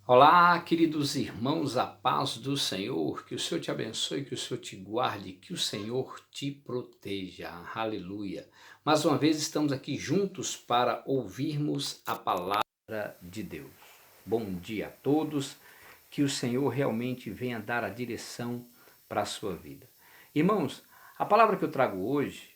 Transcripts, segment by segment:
Olá, queridos irmãos, a paz do Senhor, que o Senhor te abençoe, que o Senhor te guarde, que o Senhor te proteja. Aleluia. Mais uma vez estamos aqui juntos para ouvirmos a palavra de Deus. Bom dia a todos, que o Senhor realmente venha dar a direção para a sua vida. Irmãos, a palavra que eu trago hoje,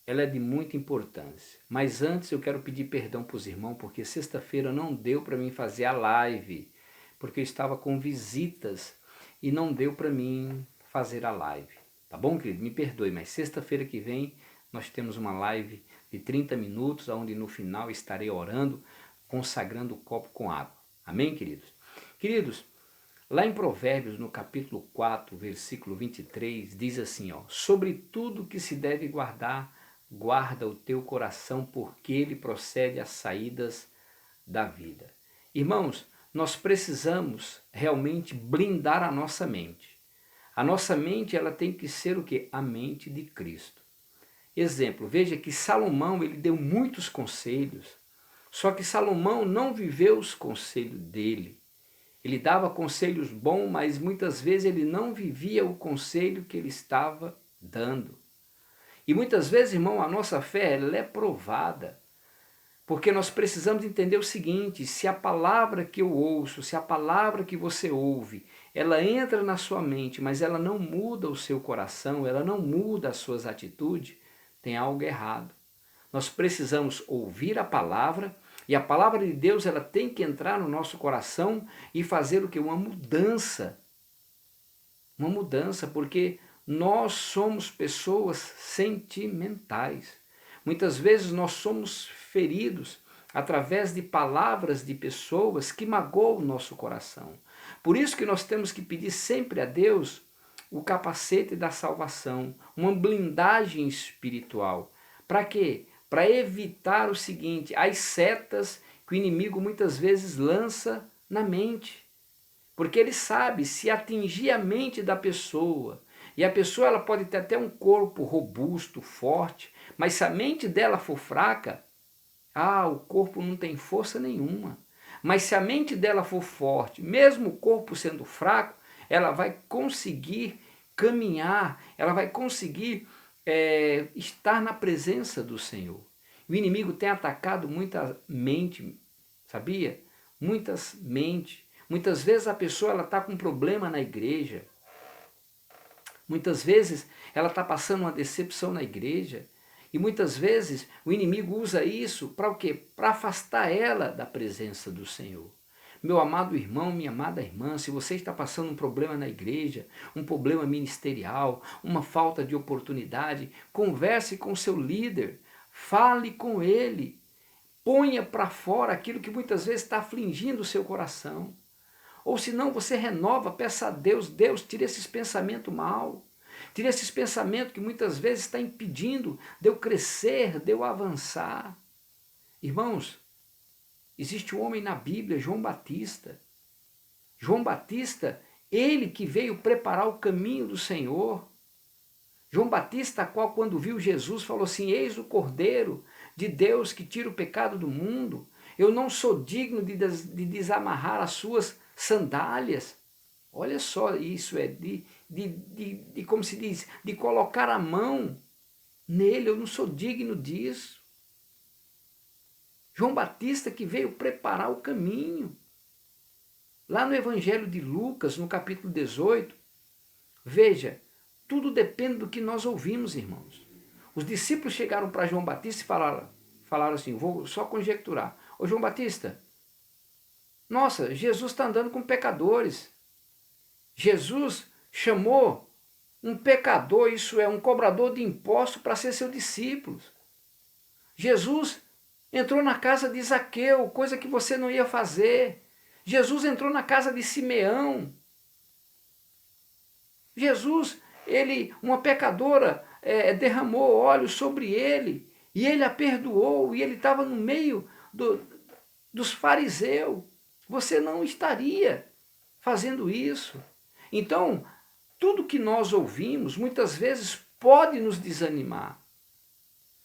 ela é de muita importância. Mas antes eu quero pedir perdão para os irmãos, porque sexta-feira não deu para mim fazer a live, porque eu estava com visitas e não deu para mim fazer a live. Tá bom, querido? Me perdoe, mas sexta-feira que vem nós temos uma live de 30 minutos, onde no final estarei orando, consagrando o copo com água. Amém, queridos? Queridos, lá em Provérbios, no capítulo 4, versículo 23, diz assim, ó: sobre tudo que se deve guardar, guarda o teu coração, porque ele procede às saídas da vida. Irmãos, nós precisamos realmente blindar a nossa mente. A nossa mente, ela tem que ser o quê? A mente de Cristo. Exemplo, veja que Salomão, ele deu muitos conselhos, só que Salomão não viveu os conselhos dele. Ele dava conselhos bons, mas muitas vezes ele não vivia o conselho que ele estava dando. E muitas vezes, irmão, a nossa fé ela é provada. Porque nós precisamos entender o seguinte: se a palavra que eu ouço, se a palavra que você ouve, ela entra na sua mente, mas ela não muda o seu coração, ela não muda as suas atitudes, tem algo errado. Nós precisamos ouvir a palavra, e a palavra de Deus ela tem que entrar no nosso coração e fazer o que? Uma mudança. Uma mudança, porque nós somos pessoas sentimentais. Muitas vezes nós somos feridos através de palavras de pessoas que magoam o nosso coração. Por isso que nós temos que pedir sempre a Deus o capacete da salvação, uma blindagem espiritual. Para quê? Para evitar o seguinte, as setas que o inimigo muitas vezes lança na mente. Porque ele sabe, se atingir a mente da pessoa, e a pessoa ela pode ter até um corpo robusto, forte, mas se a mente dela for fraca, o corpo não tem força nenhuma. Mas se a mente dela for forte, mesmo o corpo sendo fraco, ela vai conseguir caminhar, ela vai conseguir estar na presença do Senhor. O inimigo tem atacado muita mente, sabia? Muitas mentes. Muitas vezes a pessoa está com um problema na igreja. Muitas vezes ela está passando uma decepção na igreja. E muitas vezes o inimigo usa isso para o quê? Para afastar ela da presença do Senhor. Meu amado irmão, minha amada irmã, se você está passando um problema na igreja, um problema ministerial, uma falta de oportunidade, converse com o seu líder, fale com ele, ponha para fora aquilo que muitas vezes está afligindo o seu coração. Ou se não, você renova, peça a Deus, Deus, tira esses pensamentos mal. Tira esses pensamentos que muitas vezes está impedindo de eu crescer, de eu avançar. Irmãos, existe um homem na Bíblia, João Batista. João Batista, ele que veio preparar o caminho do Senhor. João Batista, a qual quando viu Jesus falou assim: eis o Cordeiro de Deus que tira o pecado do mundo. Eu não sou digno de desamarrar as suas sandálias. Olha só, isso é de como se diz, de colocar a mão nele, eu não sou digno disso. João Batista que veio preparar o caminho. Lá no Evangelho de Lucas, no capítulo 18, veja, tudo depende do que nós ouvimos, irmãos. Os discípulos chegaram para João Batista e falaram assim, vou só conjecturar. Ô João Batista, nossa, Jesus está andando com pecadores. Jesus chamou um pecador, isso é, um cobrador de impostos para ser seu discípulo. Jesus entrou na casa de Zaqueu, coisa que você não ia fazer. Jesus entrou na casa de Simeão. Jesus, uma pecadora derramou óleo sobre ele, e ele a perdoou, e ele estava no meio dos fariseus. Você não estaria fazendo isso. Então, tudo que nós ouvimos, muitas vezes, pode nos desanimar.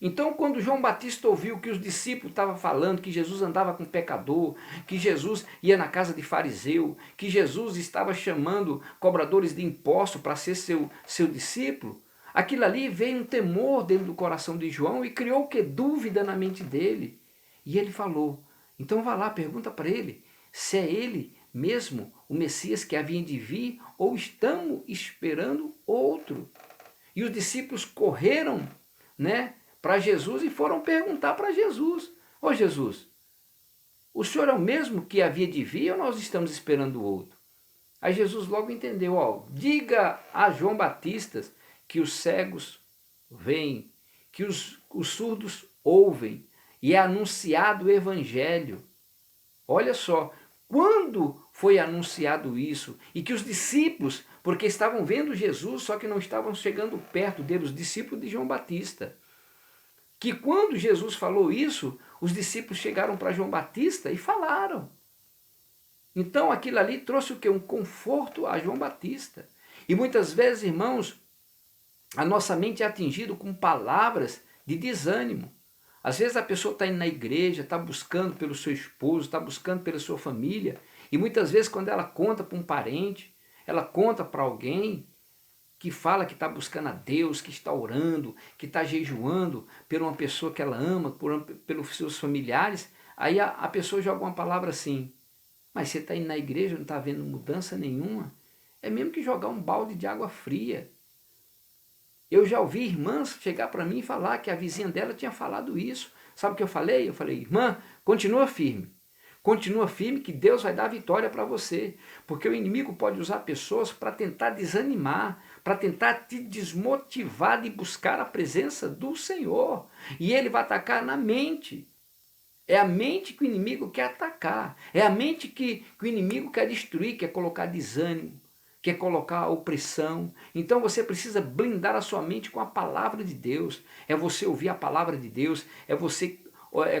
Então, quando João Batista ouviu que os discípulos estavam falando que Jesus andava com pecador, que Jesus ia na casa de fariseu, que Jesus estava chamando cobradores de impostos para ser seu discípulo, aquilo ali veio um temor dentro do coração de João e criou o que? Dúvida na mente dele. E ele falou, então vá lá, pergunta para ele se é ele mesmo o Messias que havia de vir ou estamos esperando outro. E os discípulos correram, né, para Jesus e foram perguntar para Jesus, ô Jesus, o senhor é o mesmo que havia de vir ou nós estamos esperando outro? Aí Jesus logo entendeu, ó, diga a João Batista que os cegos veem, que os surdos ouvem, e é anunciado o evangelho. Olha só, quando foi anunciado isso, e que os discípulos, porque estavam vendo Jesus, só que não estavam chegando perto dele, os discípulos de João Batista, que quando Jesus falou isso, os discípulos chegaram para João Batista e falaram. Então aquilo ali trouxe o quê? Um conforto a João Batista. E muitas vezes, irmãos, a nossa mente é atingida com palavras de desânimo. Às vezes a pessoa está indo na igreja, está buscando pelo seu esposo, está buscando pela sua família, e muitas vezes quando ela conta para um parente, ela conta para alguém que fala que está buscando a Deus, que está orando, que está jejuando por uma pessoa que ela ama, pelos seus familiares, aí a pessoa joga uma palavra assim, mas você está indo na igreja, não está vendo mudança nenhuma? É mesmo que jogar um balde de água fria. Eu já ouvi irmãs chegar para mim e falar que a vizinha dela tinha falado isso. Sabe o que eu falei? Eu falei, irmã, continua firme. Continua firme que Deus vai dar vitória para você. Porque o inimigo pode usar pessoas para tentar desanimar, para tentar te desmotivar de buscar a presença do Senhor. E ele vai atacar na mente. É a mente que o inimigo quer atacar. É a mente que o inimigo quer destruir, quer colocar desânimo, quer colocar opressão. Então você precisa blindar a sua mente com a palavra de Deus. É você ouvir a palavra de Deus, é você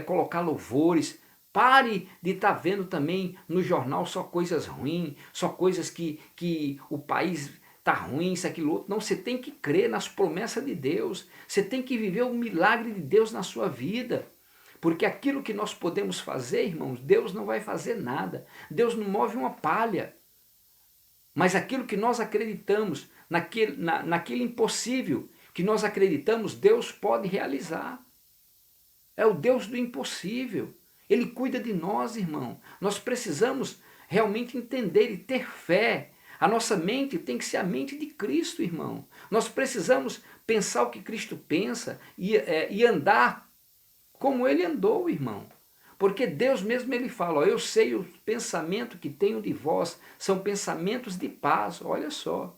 colocar louvores. Pare de estar vendo também no jornal só coisas ruins, só coisas que o país está ruim, isso, aquilo, outro. Não, você tem que crer nas promessas de Deus. Você tem que viver o milagre de Deus na sua vida. Porque aquilo que nós podemos fazer, irmãos, Deus não vai fazer nada. Deus não move uma palha. Mas aquilo que nós acreditamos, naquele impossível que nós acreditamos, Deus pode realizar. É o Deus do impossível. Ele cuida de nós, irmão. Nós precisamos realmente entender e ter fé. A nossa mente tem que ser a mente de Cristo, irmão. Nós precisamos pensar o que Cristo pensa e andar como Ele andou, irmão. Porque Deus mesmo ele fala, ó, eu sei o pensamento que tenho de vós, são pensamentos de paz, olha só.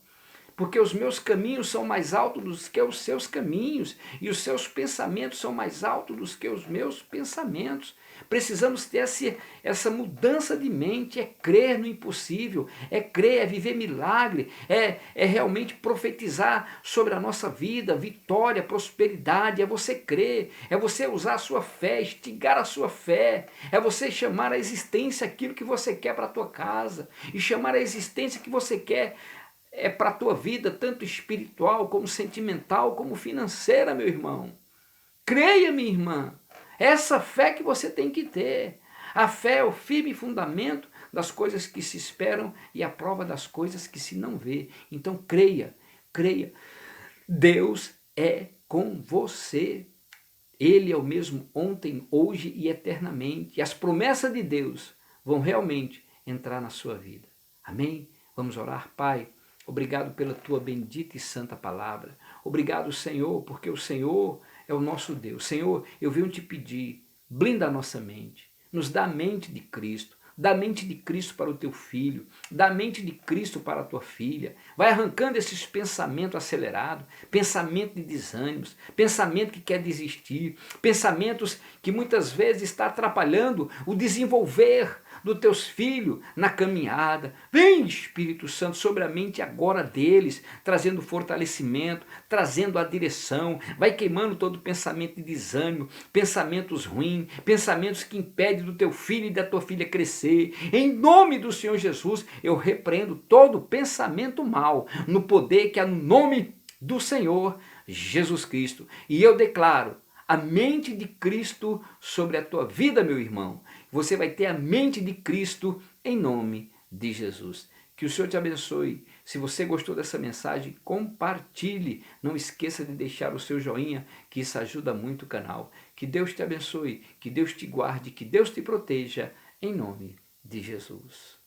Porque os meus caminhos são mais altos do que os seus caminhos, e os seus pensamentos são mais altos do que os meus pensamentos. Precisamos ter essa mudança de mente, é crer no impossível, é crer, é viver milagre, é realmente profetizar sobre a nossa vida, vitória, prosperidade, é você crer, é você usar a sua fé, estigar a sua fé, é você chamar à existência aquilo que você quer para a tua casa, e chamar à existência que você quer para a tua vida, tanto espiritual, como sentimental, como financeira, meu irmão. Creia, minha irmã. Essa fé que você tem que ter. A fé é o firme fundamento das coisas que se esperam e a prova das coisas que se não vê. Então creia, creia. Deus é com você. Ele é o mesmo ontem, hoje e eternamente. E as promessas de Deus vão realmente entrar na sua vida. Amém? Vamos orar, Pai. Obrigado pela tua bendita e santa palavra. Obrigado, Senhor, porque o Senhor é o nosso Deus. Senhor, eu venho te pedir, blinda a nossa mente, nos dá a mente de Cristo, dá a mente de Cristo para o teu filho, dá a mente de Cristo para a tua filha. Vai arrancando esses pensamentos acelerados, pensamento de desânimos, pensamento que quer desistir, pensamentos que muitas vezes está atrapalhando o desenvolver dos teus filhos na caminhada. Vem, Espírito Santo, sobre a mente agora deles, trazendo fortalecimento, trazendo a direção. Vai queimando todo pensamento de desânimo, pensamentos ruins, pensamentos que impedem do teu filho e da tua filha crescer. Em nome do Senhor Jesus, eu repreendo todo pensamento mal, no poder que há no nome do Senhor Jesus Cristo. E eu declaro a mente de Cristo sobre a tua vida, meu irmão. Você vai ter a mente de Cristo em nome de Jesus. Que o Senhor te abençoe. Se você gostou dessa mensagem, compartilhe. Não esqueça de deixar o seu joinha, que isso ajuda muito o canal. Que Deus te abençoe, que Deus te guarde, que Deus te proteja, em nome de Jesus.